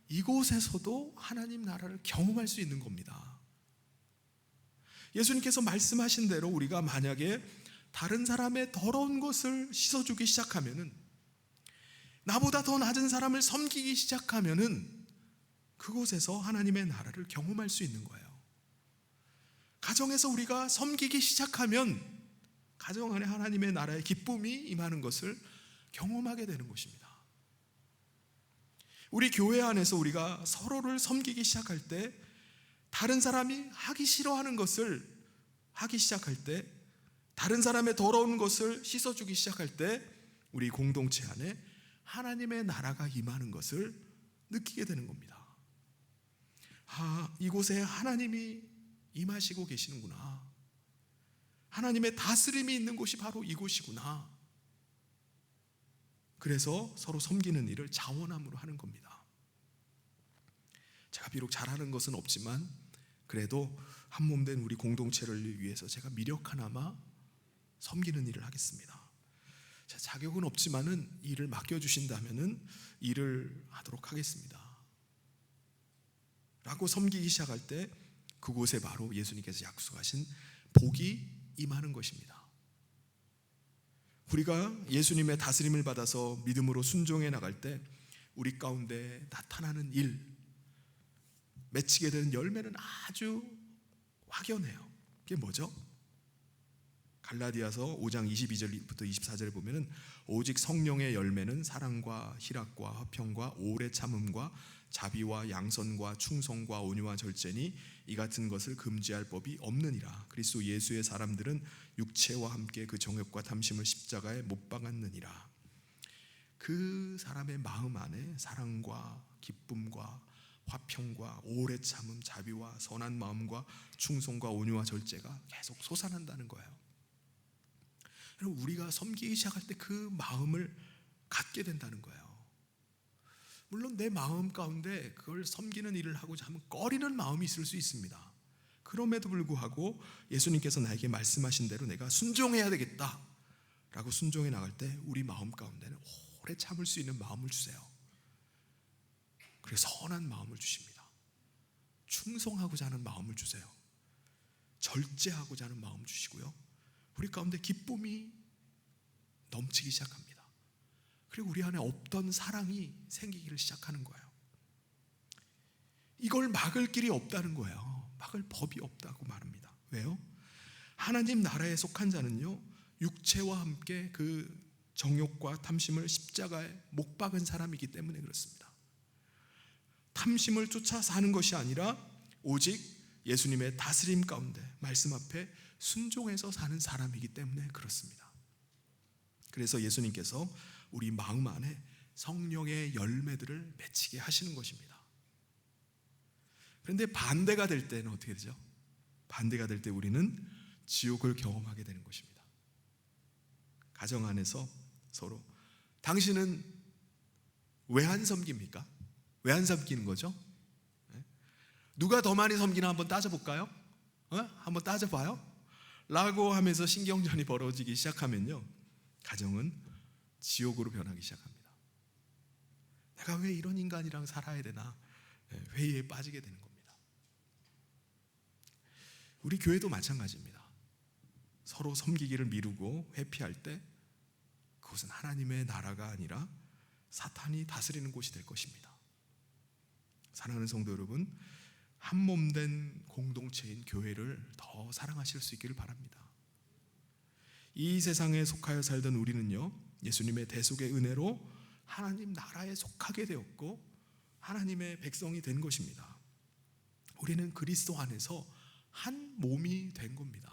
이곳에서도 하나님 나라를 경험할 수 있는 겁니다. 예수님께서 말씀하신 대로 우리가 만약에 다른 사람의 더러운 것을 씻어주기 시작하면은, 나보다 더 낮은 사람을 섬기기 시작하면은 그곳에서 하나님의 나라를 경험할 수 있는 거예요. 가정에서 우리가 섬기기 시작하면 가정 안에 하나님의 나라의 기쁨이 임하는 것을 경험하게 되는 것입니다. 우리 교회 안에서 우리가 서로를 섬기기 시작할 때 다른 사람이 하기 싫어하는 것을 하기 시작할 때, 다른 사람의 더러운 것을 씻어주기 시작할 때 우리 공동체 안에 하나님의 나라가 임하는 것을 느끼게 되는 겁니다. 이곳에 하나님이 임하시고 계시는구나. 하나님의 다스림이 있는 곳이 바로 이곳이구나. 그래서 서로 섬기는 일을 자원함으로 하는 겁니다. 제가 비록 잘하는 것은 없지만 그래도 한 몸 된 우리 공동체를 위해서 제가 미력 하나마 섬기는 일을 하겠습니다. 자격은 없지만은 일을 맡겨주신다면은 일을 하도록 하겠습니다. 라고 섬기기 시작할 때 그곳에 바로 예수님께서 약속하신 복이 임하는 것입니다. 우리가 예수님의 다스림을 받아서 믿음으로 순종해 나갈 때 우리 가운데 나타나는 일, 맺히게 되는 열매는 아주 확연해요. 그게 뭐죠? 갈라디아서 5장 22절부터 24절에 보면은 오직 성령의 열매는 사랑과 희락과 화평과 오래 참음과 자비와 양선과 충성과 온유와 절제니 이 같은 것을 금지할 법이 없느니라. 그리스도 예수의 사람들은 육체와 함께 그 정욕과 탐심을 십자가에 못 박았느니라. 그 사람의 마음 안에 사랑과 기쁨과 화평과 오래 참음, 자비와 선한 마음과 충성과 온유와 절제가 계속 솟아난다는 거예요. 여러분, 우리가 섬기기 시작할 때 그 마음을 갖게 된다는 거예요. 물론 내 마음 가운데 그걸 섬기는 일을 하고자 하면 꺼리는 마음이 있을 수 있습니다. 그럼에도 불구하고 예수님께서 나에게 말씀하신 대로 내가 순종해야 되겠다 라고 순종해 나갈 때 우리 마음 가운데는 오래 참을 수 있는 마음을 주세요. 그래서 선한 마음을 주십니다. 충성하고자 하는 마음을 주세요. 절제하고자 하는 마음을 주시고요, 우리 가운데 기쁨이 넘치기 시작합니다. 그리고 우리 안에 없던 사랑이 생기기를 시작하는 거예요. 이걸 막을 길이 없다는 거예요. 막을 법이 없다고 말합니다. 왜요? 하나님 나라에 속한 자는요, 육체와 함께 그 정욕과 탐심을 십자가에 못 박은 사람이기 때문에 그렇습니다. 탐심을 쫓아 사는 것이 아니라 오직 예수님의 다스림 가운데 말씀 앞에 순종해서 사는 사람이기 때문에 그렇습니다. 그래서 예수님께서 우리 마음 안에 성령의 열매들을 맺히게 하시는 것입니다. 그런데 반대가 될 때는 어떻게 되죠? 반대가 될 때 우리는 지옥을 경험하게 되는 것입니다. 가정 안에서 서로 당신은 왜 안 섬깁니까? 왜 안 섬기는 거죠? 누가 더 많이 섬기나 한번 따져볼까요? 한번 따져봐요? 라고 하면서 신경전이 벌어지기 시작하면요, 가정은 지옥으로 변하기 시작합니다. 내가 왜 이런 인간이랑 살아야 되나 회의에 빠지게 되는 겁니다. 우리 교회도 마찬가지입니다. 서로 섬기기를 미루고 회피할 때 그것은 하나님의 나라가 아니라 사탄이 다스리는 곳이 될 것입니다. 사랑하는 성도 여러분, 한 몸 된 공동체인 교회를 더 사랑하실 수 있기를 바랍니다. 이 세상에 속하여 살던 우리는요, 예수님의 대속의 은혜로 하나님 나라에 속하게 되었고 하나님의 백성이 된 것입니다. 우리는 그리스도 안에서 한 몸이 된 겁니다.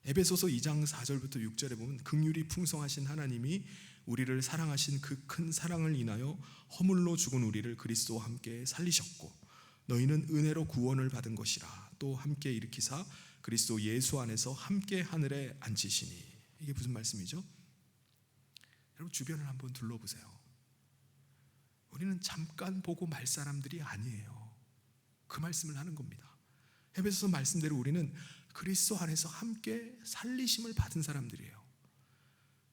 에베소서 2장 4절부터 6절에 보면 긍휼이 풍성하신 하나님이 우리를 사랑하신 그 큰 사랑을 인하여 허물로 죽은 우리를 그리스도와 함께 살리셨고 너희는 은혜로 구원을 받은 것이라. 또 함께 일으키사 그리스도 예수 안에서 함께 하늘에 앉히시니. 이게 무슨 말씀이죠? 여러분, 주변을 한번 둘러보세요. 우리는 잠깐 보고 말 사람들이 아니에요. 그 말씀을 하는 겁니다. 에베소서 말씀대로 우리는 그리스도 안에서 함께 살리심을 받은 사람들이에요.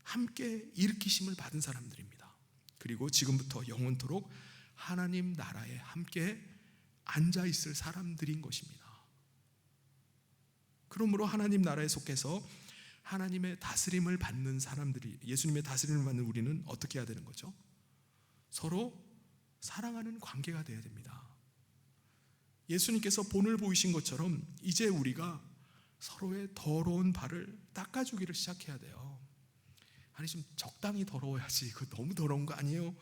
함께 일으키심을 받은 사람들입니다. 그리고 지금부터 영원토록 하나님 나라에 함께 앉아있을 사람들인 것입니다. 그러므로 하나님 나라에 속해서 하나님의 다스림을 받는 사람들이, 예수님의 다스림을 받는 우리는 어떻게 해야 되는 거죠? 서로 사랑하는 관계가 되어야 됩니다. 예수님께서 본을 보이신 것처럼 이제 우리가 서로의 더러운 발을 닦아주기를 시작해야 돼요. 아니, 좀 적당히 더러워야지, 그거 너무 더러운 거 아니에요?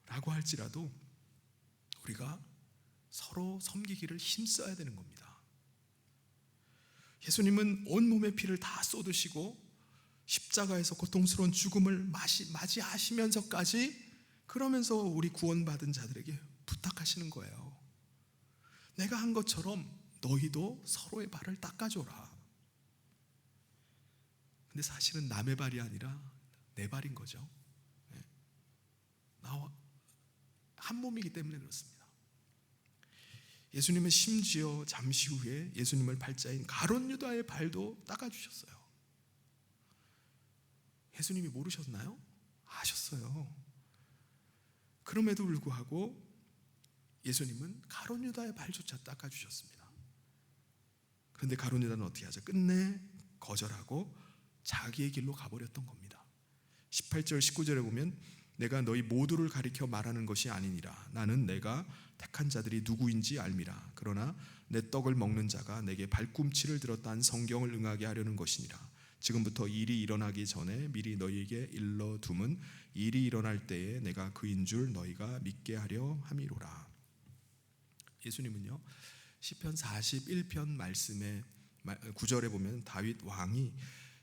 라고 할지라도 우리가 서로 섬기기를 힘써야 되는 겁니다. 예수님은 온몸의 피를 다 쏟으시고 십자가에서 고통스러운 죽음을 맞이하시면서까지 그러면서 우리 구원받은 자들에게 부탁하시는 거예요. 내가 한 것처럼 너희도 서로의 발을 닦아줘라. 근데 사실은 남의 발이 아니라 내 발인 거죠. 나와 한 몸이기 때문에 그렇습니다. 예수님은 심지어 잠시 후에 예수님을 발자인 가룟 유다의 발도 닦아주셨어요. 예수님이 모르셨나요? 아셨어요. 그럼에도 불구하고 예수님은 가룟 유다의 발조차 닦아주셨습니다. 그런데 가룟 유다는 어떻게 하죠? 끝내 거절하고 자기의 길로 가버렸던 겁니다. 18절 19절에 보면 내가 너희 모두를 가리켜 말하는 것이 아니니라. 나는 내가 택한 자들이 누구인지 알미라. 그러나 내 떡을 먹는 자가 내게 발꿈치를 들었다는 성경을 응하게 하려는 것이니라. 지금부터 일이 일어나기 전에 미리 너희에게 일러둠은 일이 일어날 때에 내가 그인 줄 너희가 믿게 하려 함이로라. 예수님은요, 시편 41편 말씀의 9절에 보면 다윗 왕이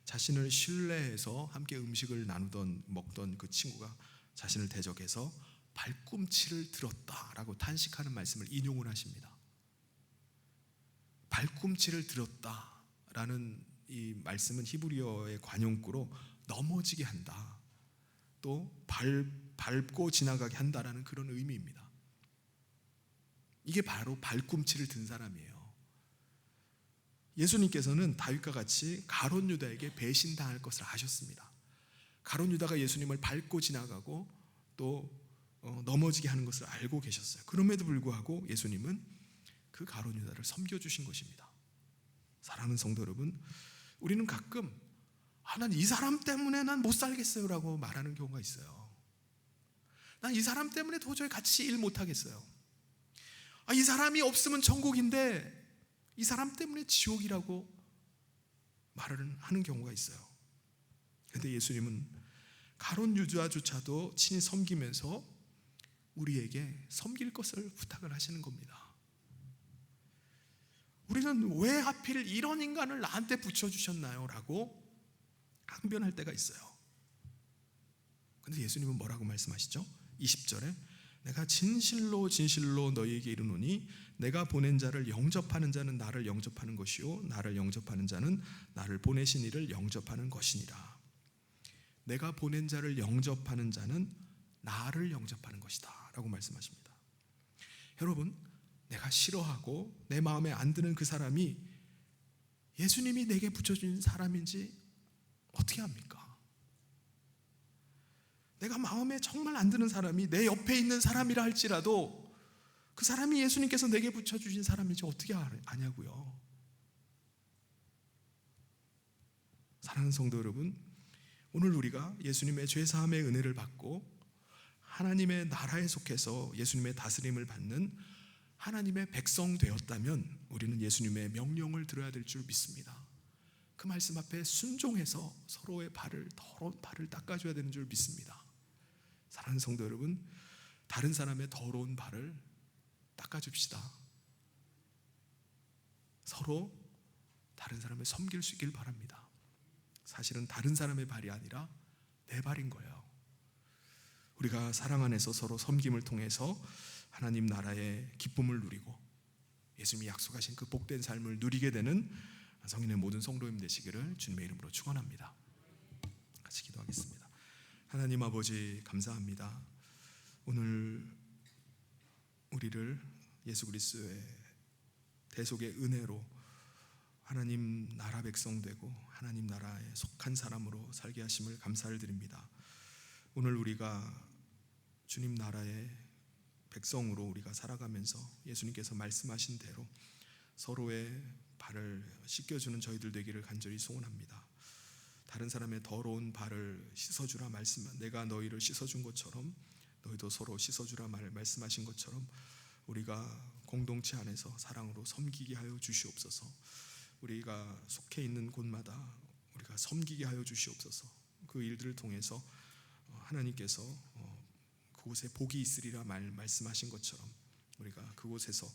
자신을 신뢰해서 함께 음식을 나누던 먹던 그 친구가 자신을 대적해서 발꿈치를 들었다라고 탄식하는 말씀을 인용을 하십니다. 발꿈치를 들었다라는 이 말씀은 히브리어의 관용구로 넘어지게 한다, 또 밟고 지나가게 한다라는 그런 의미입니다. 이게 바로 발꿈치를 든 사람이에요. 예수님께서는 다윗과 같이 가룟 유다에게 배신당할 것을 아셨습니다. 가룟 유다가 예수님을 밟고 지나가고 또 넘어지게 하는 것을 알고 계셨어요. 그럼에도 불구하고 예수님은 그 가룟 유다를 섬겨주신 것입니다. 사랑하는 성도 여러분, 우리는 가끔 난 이 사람 때문에 난 못 살겠어요 라고 말하는 경우가 있어요. 난 이 사람 때문에 도저히 같이 일 못하겠어요. 이 사람이 없으면 천국인데 이 사람 때문에 지옥이라고 말을 하는 경우가 있어요. 그런데 예수님은 가룟 유다조차도 친히 섬기면서 우리에게 섬길 것을 부탁을 하시는 겁니다. 우리는 왜 하필 이런 인간을 나한테 붙여주셨나요? 라고 항변할 때가 있어요. 그런데 예수님은 뭐라고 말씀하시죠? 20절에 내가 진실로 진실로 너희에게 이르노니 내가 보낸 자를 영접하는 자는 나를 영접하는 것이요 나를 영접하는 자는 나를 보내신 이를 영접하는 것이니라. 내가 보낸 자를 영접하는 자는 나를 영접하는 것이다 라고 말씀하십니다. 여러분, 내가 싫어하고 내 마음에 안 드는 그 사람이 예수님이 내게 붙여준 사람인지 어떻게 합니까? 내가 마음에 정말 안 드는 사람이 내 옆에 있는 사람이라 할지라도 그 사람이 예수님께서 내게 붙여주신 사람인지 어떻게 아냐고요. 사랑하는 성도 여러분, 오늘 우리가 예수님의 죄사함의 은혜를 받고 하나님의 나라에 속해서 예수님의 다스림을 받는 하나님의 백성 되었다면 우리는 예수님의 명령을 들어야 될 줄 믿습니다. 그 말씀 앞에 순종해서 서로의 더러운 발을 닦아줘야 되는 줄 믿습니다. 사랑하는 성도 여러분, 다른 사람의 더러운 발을 닦아줍시다. 서로 다른 사람을 섬길 수 있길 바랍니다. 사실은 다른 사람의 발이 아니라 내 발인 거예요. 우리가 사랑 안에서 서로 섬김을 통해서 하나님 나라의 기쁨을 누리고 예수님이 약속하신 그 복된 삶을 누리게 되는 성인의 모든 성도님 되시기를 주님의 이름으로 축원합니다. 같이 기도하겠습니다. 하나님 아버지, 감사합니다. 오늘 우리를 예수 그리스도의 대속의 은혜로 하나님 나라 백성 되고 하나님 나라에 속한 사람으로 살게 하심을 감사를 드립니다. 오늘 우리가 주님 나라의 백성으로 우리가 살아가면서 예수님께서 말씀하신 대로 서로의 발을 씻겨주는 저희들 되기를 간절히 소원합니다. 다른 사람의 더러운 발을 씻어주라 내가 너희를 씻어준 것처럼 너희도 서로 씻어주라 말씀하신 것처럼 우리가 공동체 안에서 사랑으로 섬기게 하여 주시옵소서. 우리가 속해 있는 곳마다 우리가 섬기게 하여 주시옵소서. 그 일들을 통해서 하나님께서 그곳에 복이 있으리라 말씀하신 것처럼 우리가 그곳에서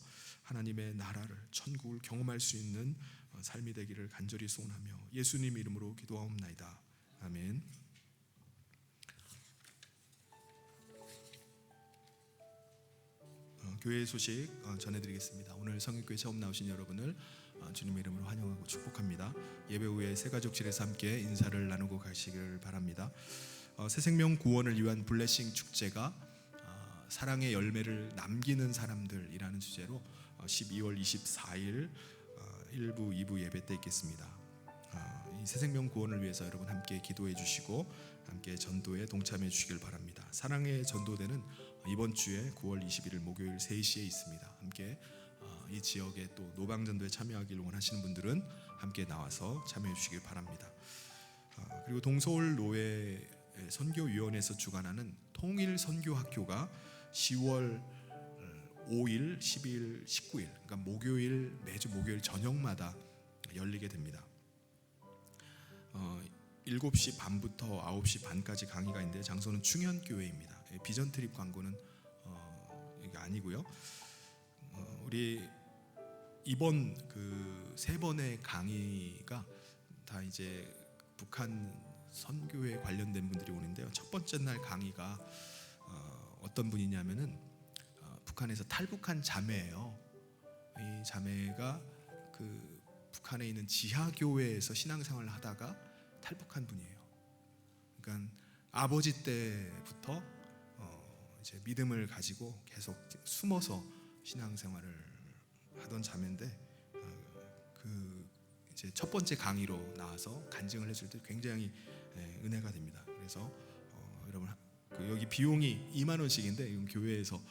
하나님의 나라를, 천국을 경험할 수 있는 삶이 되기를 간절히 소원하며 예수님 이름으로 기도하옵나이다. 아멘. 교회 소식 전해드리겠습니다. 오늘 성일교회 처음 나오신 여러분을 주님의 이름으로 환영하고 축복합니다. 예배 후에 새가족실에서 함께 인사를 나누고 가시길 바랍니다. 새생명 구원을 위한 블레싱 축제가 사랑의 열매를 남기는 사람들이라는 주제로 12월 24일 1부, 2부 예배 때 있겠습니다. 이 새생명 구원을 위해서 여러분 함께 기도해 주시고 함께 전도에 동참해 주시길 바랍니다. 사랑의 전도대는 이번 주에 9월 21일 목요일 3시에 있습니다. 함께 이 지역에 또 노방전도에 참여하길 원하시는 분들은 함께 나와서 참여해 주시길 바랍니다. 그리고 동서울 노회 선교위원회에서 주관하는 통일 선교학교가 10월 5일, 12일, 19일 그러니까 목요일, 매주 목요일 저녁마다 열리게 됩니다. 7시 반부터 9시 반까지 강의가 있는데 장소는 충현교회입니다. 비전 트립 광고는 이게 아니고요. 우리 이번 그 3번의 강의가 다 이제 북한 선교에 관련된 분들이 오는데요. 첫 번째 날 강의가 어떤 분이냐면은 북한에서 탈북한 자매예요. 이 자매가 그 북한에 있는 지하교회에서 신앙생활을 하다가 탈북한 분이에요. 그러니까 아버지 때부터 이제 믿음을 가지고 계속 숨어서 신앙생활을 하던 자매인데 그 이제 첫 번째 강의로 나와서 간증을 해줄 때 굉장히 은혜가 됩니다. 그래서 여러분 그 여기 비용이 2만 원씩인데 이건 교회에서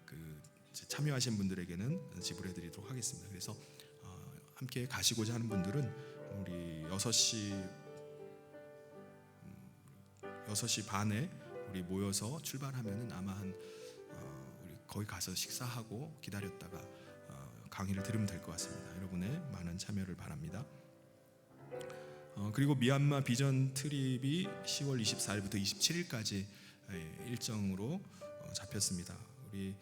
그 참여하신 분들에게는 지불해드리도록 하겠습니다. 그래서 함께 가시고자 하는 분들은 우리 6시 반에 우리 모여서 출발하면은 아마 한 우리 거기 가서 식사하고 기다렸다가 강의를 들으면 될 것 같습니다. 여러분의 많은 참여를 바랍니다. 그리고 미얀마 비전 트립이 10월 24일부터 27일까지 일정으로 잡혔습니다. 우리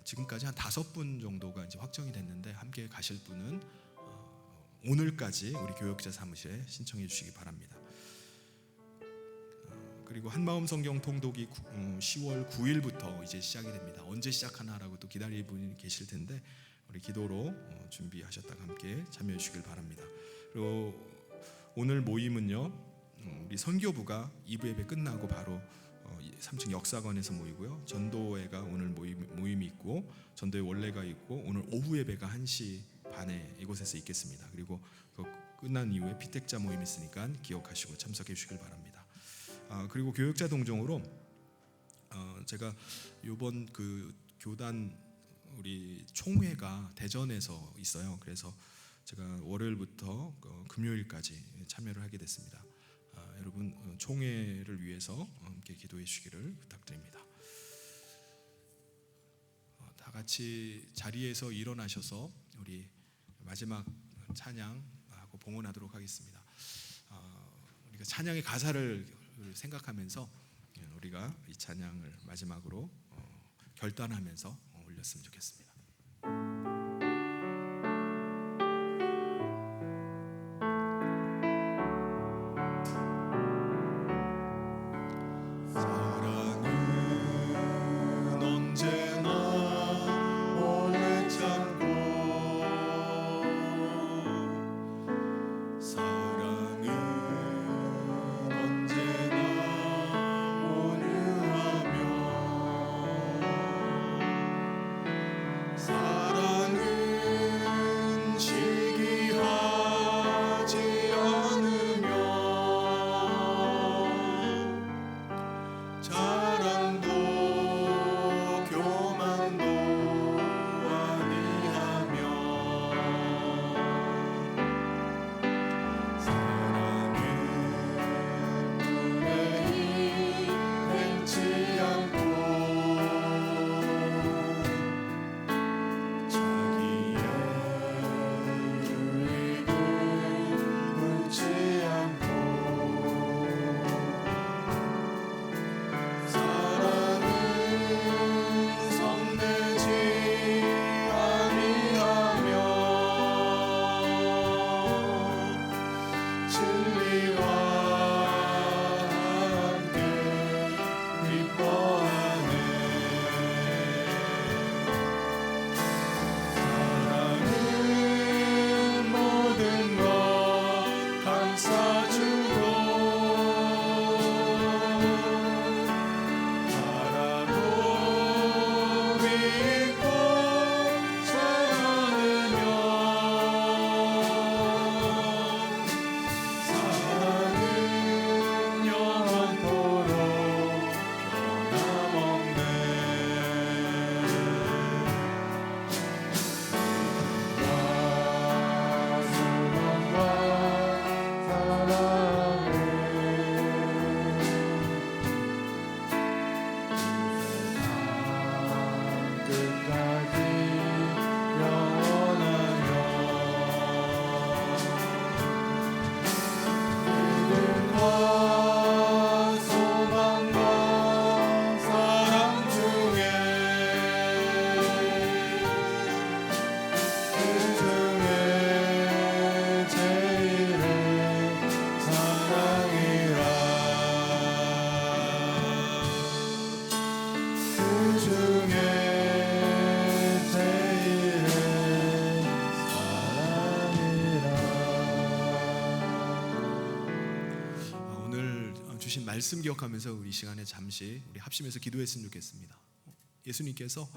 지금까지 한 5분 정도가 이제 확정이 됐는데 함께 가실 분은 오늘까지 우리 교역자 사무실에 신청해 주시기 바랍니다. 그리고 한마음 성경 통독이 10월 9일부터 이제 시작이 됩니다. 언제 시작하나라고 또 기다리는 분이 계실 텐데 우리 기도로 준비하셨다가 함께 참여해 주시길 바랍니다. 그리고 오늘 모임은요, 우리 선교부가 2부 예배 끝나고 바로 3층 역사관에서 모이고요. 전도회가 오늘 모임이 있고 전도회 원래가 있고 오늘 오후 예배가 1시 반에 이곳에서 있겠습니다. 그리고 그 끝난 이후에 피택자 모임이 있으니까 기억하시고 참석해 주시길 바랍니다. 그리고 교역자 동정으로 제가 이번 그 교단 우리 총회가 대전에서 있어요. 그래서 제가 월요일부터 금요일까지 참여를 하게 됐습니다. 여러분 총회를 위해서 함께 기도해 주시기를 부탁드립니다. 다 같이 자리에서 일어나셔서 우리 마지막 찬양하고 봉헌하도록 하겠습니다. 우리가 찬양의 가사를 생각하면서 우리가 이 찬양을 마지막으로 결단하면서 올렸으면 좋겠습니다. 주신 말씀 기억하면서 우리 시간에 잠시 우리 합심해서 기도했으면 좋겠습니다. 예수님께서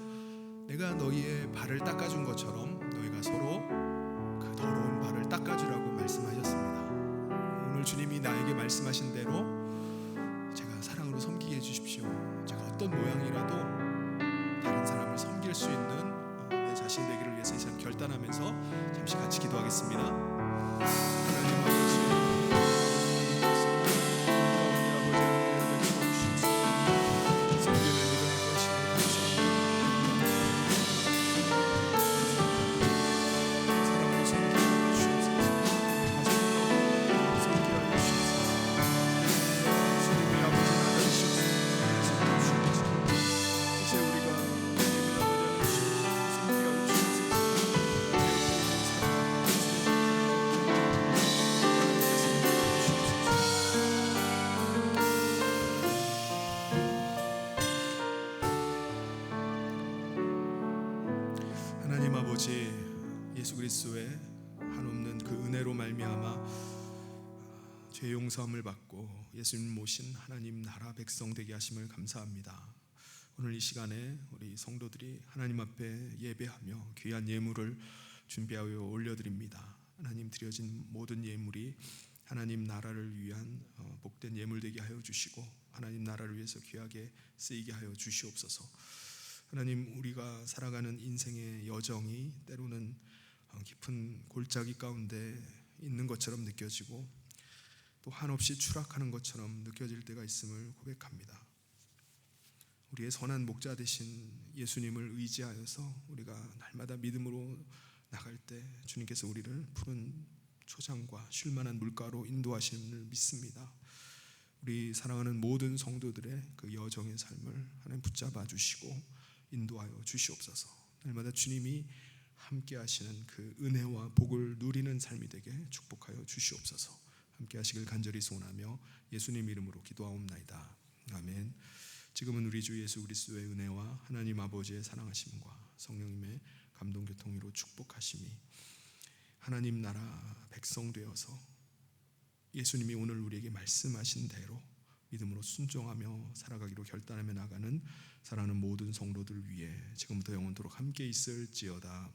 내가 너희의 발을 닦아준 것처럼 너희가 서로 그 더러운 발을 닦아주라고 말씀하셨습니다. 오늘 주님이 나에게 말씀하신 대로 제가 사랑으로 섬기게 해주십시오. 제가 어떤 모양이라도 다른 사람을 섬길 수 있는 내 자신 되기를 위해서 이 시간 결단하면서 잠시 같이 기도하겠습니다. 하나님 아버지, 하나님 아버지, 예수 그리스도의 한없는 그 은혜로 말미암아 죄 용서함을 받고 예수님 모신 하나님 나라 백성 되게 하심을 감사합니다. 오늘 이 시간에 우리 성도들이 하나님 앞에 예배하며 귀한 예물을 준비하여 올려드립니다. 하나님 드려진 모든 예물이 하나님 나라를 위한 복된 예물 되게 하여 주시고 하나님 나라를 위해서 귀하게 쓰이게 하여 주시옵소서. 하나님, 우리가 살아가는 인생의 여정이 때로는 깊은 골짜기 가운데 있는 것처럼 느껴지고 또 한없이 추락하는 것처럼 느껴질 때가 있음을 고백합니다. 우리의 선한 목자 되신 예수님을 의지하여서 우리가 날마다 믿음으로 나갈 때 주님께서 우리를 푸른 초장과 쉴만한 물가로 인도하심을 믿습니다. 우리 사랑하는 모든 성도들의 그 여정의 삶을 하나님 붙잡아 주시고 인도하여 주시옵소서. 날마다 주님이 함께 하시는 그 은혜와 복을 누리는 삶이 되게 축복하여 주시옵소서. 함께 하시길 간절히 소원하며 예수님 이름으로 기도하옵나이다. 아멘. 지금은 우리 주 예수 그리스도의 은혜와 하나님 아버지의 사랑하심과 성령님의 감동 교통으로 축복하심이 하나님 나라 백성 되어서 예수님이 오늘 우리에게 말씀하신 대로 믿음으로 순종하며 살아가기로 결단하며 나가는 사랑하는 모든 성도들 위해 지금부터 영원토록 함께 있을지어다.